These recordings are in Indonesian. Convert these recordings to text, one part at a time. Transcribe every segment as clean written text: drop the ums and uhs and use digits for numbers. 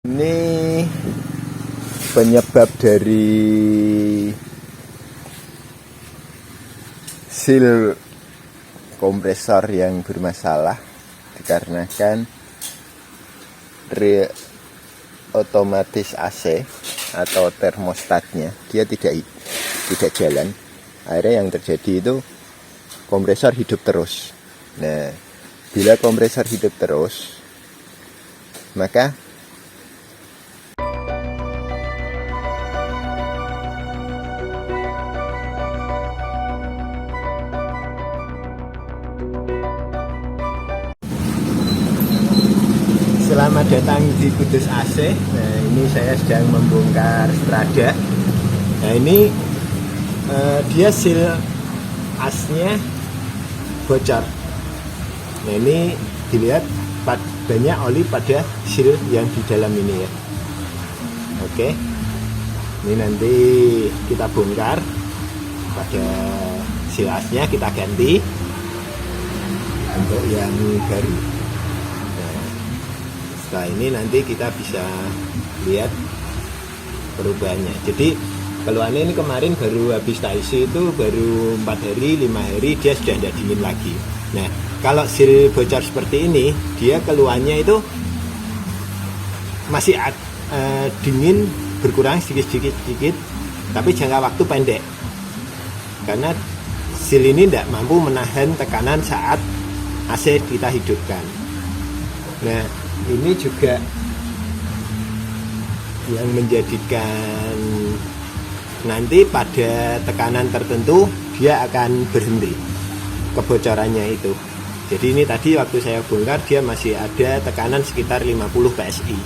Ini penyebab dari seal kompresor yang bermasalah dikarenakan otomatis AC atau termostatnya dia tidak jalan. Akhirnya yang terjadi itu kompresor hidup terus. Nah, bila kompresor hidup terus, maka selamat datang di Kudus AC. Nah, ini saya sedang membongkar strada. Nah, ini dia seal asnya bocor. Nah, ini dilihat banyak oli pada seal yang di dalam ini ya. Oke, ini nanti kita bongkar pada seal asnya, kita ganti untuk yang baru. Setelah ini nanti kita bisa lihat perubahannya. Jadi keluhannya ini kemarin baru habis taisi itu baru 4 hari, 5 hari dia sudah tidak dingin lagi. Nah, kalau seal bocor seperti ini, dia keluhannya itu masih dingin berkurang sedikit, tapi jangka waktu pendek. Karena seal ini tidak mampu menahan tekanan saat AC kita hidupkan. Nah, ini juga yang menjadikan nanti pada tekanan tertentu dia akan berhenti kebocorannya itu. Jadi ini tadi waktu saya bongkar dia masih ada tekanan sekitar 50 PSI.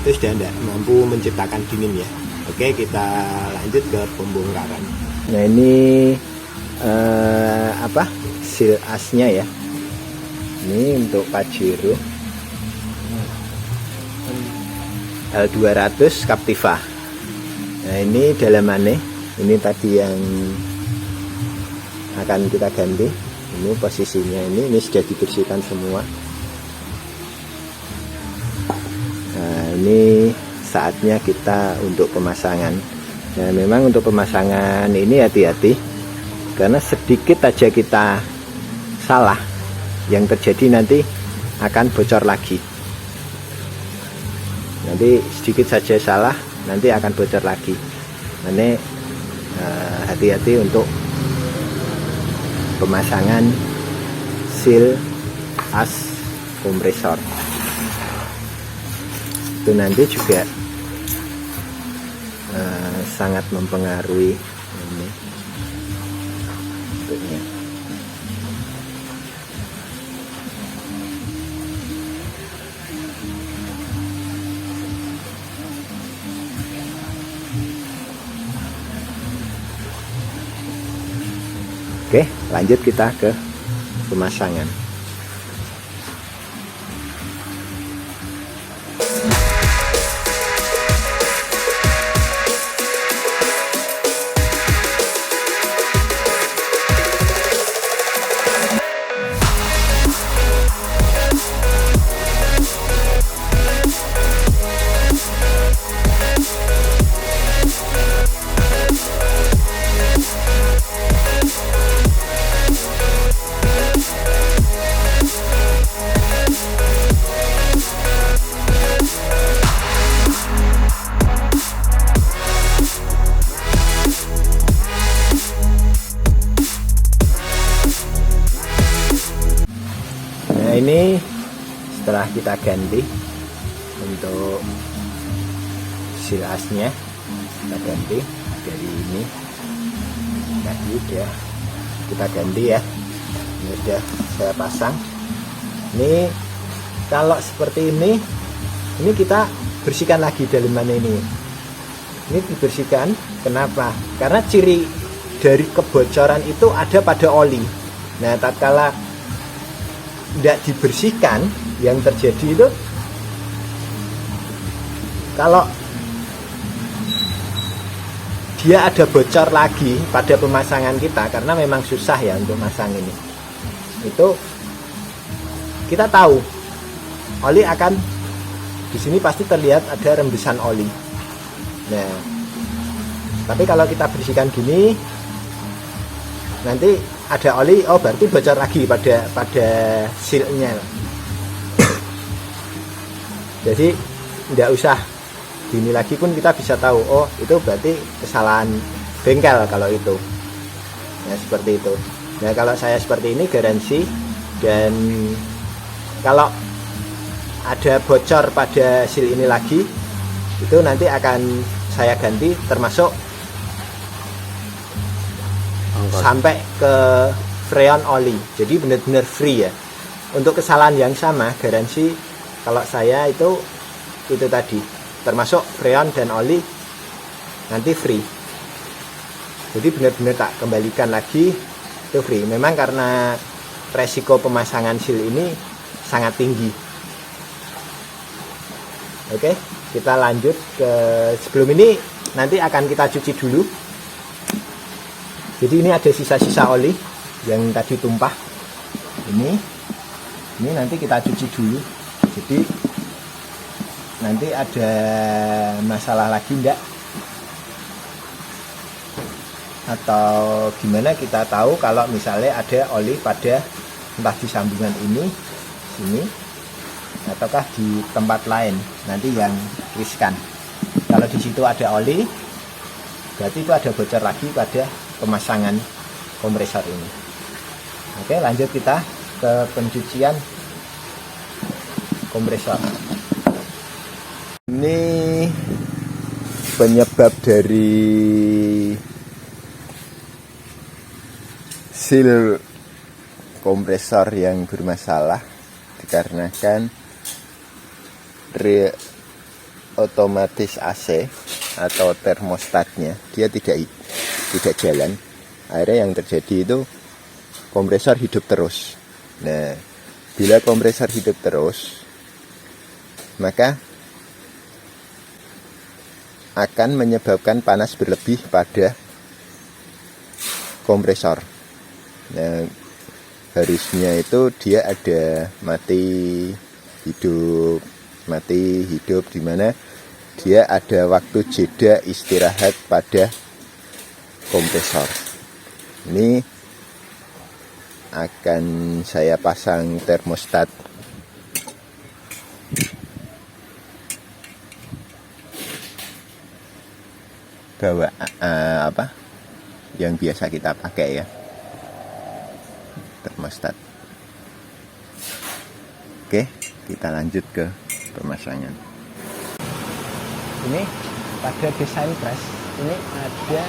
Itu sudah tidak mampu menciptakan dingin ya. Oke, kita lanjut ke pembongkaran. Nah, ini seal asnya ya. Ini untuk Pajero L200 Captiva. Nah, ini dalamannya, ini tadi yang akan kita ganti. Ini posisinya ini sudah dibersihkan semua. Nah, ini saatnya kita untuk pemasangan. Nah, memang untuk pemasangan ini hati-hati, karena sedikit aja kita salah, yang terjadi nanti akan bocor lagi. Nanti sedikit saja salah, nanti akan bocor lagi. Ini hati-hati untuk pemasangan seal as kompresor. Itu nanti juga sangat mempengaruhi ini bentuknya. Oke, lanjut kita ke pemasangan. Nah, ini setelah kita ganti untuk seal asnya, kita ganti dari ini tadi udah kita ganti ya. Ini udah saya pasang. Ini kalau seperti ini kita bersihkan lagi dalaman ini. Ini dibersihkan. Kenapa? Karena ciri dari kebocoran itu ada pada oli. Nah, tatkala tidak dibersihkan, yang terjadi itu kalau dia ada bocor lagi pada pemasangan kita, karena memang susah ya untuk masang ini. Itu kita tahu oli akan di sini pasti terlihat ada rembesan oli. Nah, tapi kalau kita bersihkan gini, nanti ada oli, oh berarti bocor lagi pada sealnya. Jadi tidak usah gini lagi pun kita bisa tahu, oh itu berarti kesalahan bengkel kalau itu. Ya seperti itu. Nah kalau saya seperti ini garansi, dan kalau ada bocor pada seal ini lagi, itu nanti akan saya ganti, termasuk sampai ke freon oli. Jadi benar-benar free ya. Untuk kesalahan yang sama garansi kalau saya itu tadi, termasuk freon dan oli nanti free. Jadi benar-benar tak kembalikan lagi, itu free. Memang karena resiko pemasangan seal ini sangat tinggi. Oke, kita lanjut ke sebelum ini, nanti akan kita cuci dulu. Jadi ini ada sisa-sisa oli yang tadi tumpah. Ini nanti kita cuci dulu. Jadi nanti ada masalah lagi enggak, atau gimana kita tahu kalau misalnya ada oli pada entah di sambungan ini, sini, ataukah di tempat lain, nanti yang riskan. Kalau di situ ada oli, berarti itu ada bocor lagi pada pemasangan kompresor ini. Oke, lanjut kita ke pencucian kompresor. Ini penyebab dari seal kompresor yang bermasalah dikarenakan otomatis AC atau termostatnya dia tidak jalan. Akhirnya yang terjadi itu kompresor hidup terus. Nah, bila kompresor hidup terus, maka akan menyebabkan panas berlebih pada kompresor. Nah, harusnya itu dia ada mati hidup, di mana dia ada waktu jeda istirahat pada kompresor. Ini akan saya pasang termostat bawa yang biasa kita pakai ya, termostat. Oke, kita lanjut ke pemasangan. Ini pada desain press ini ada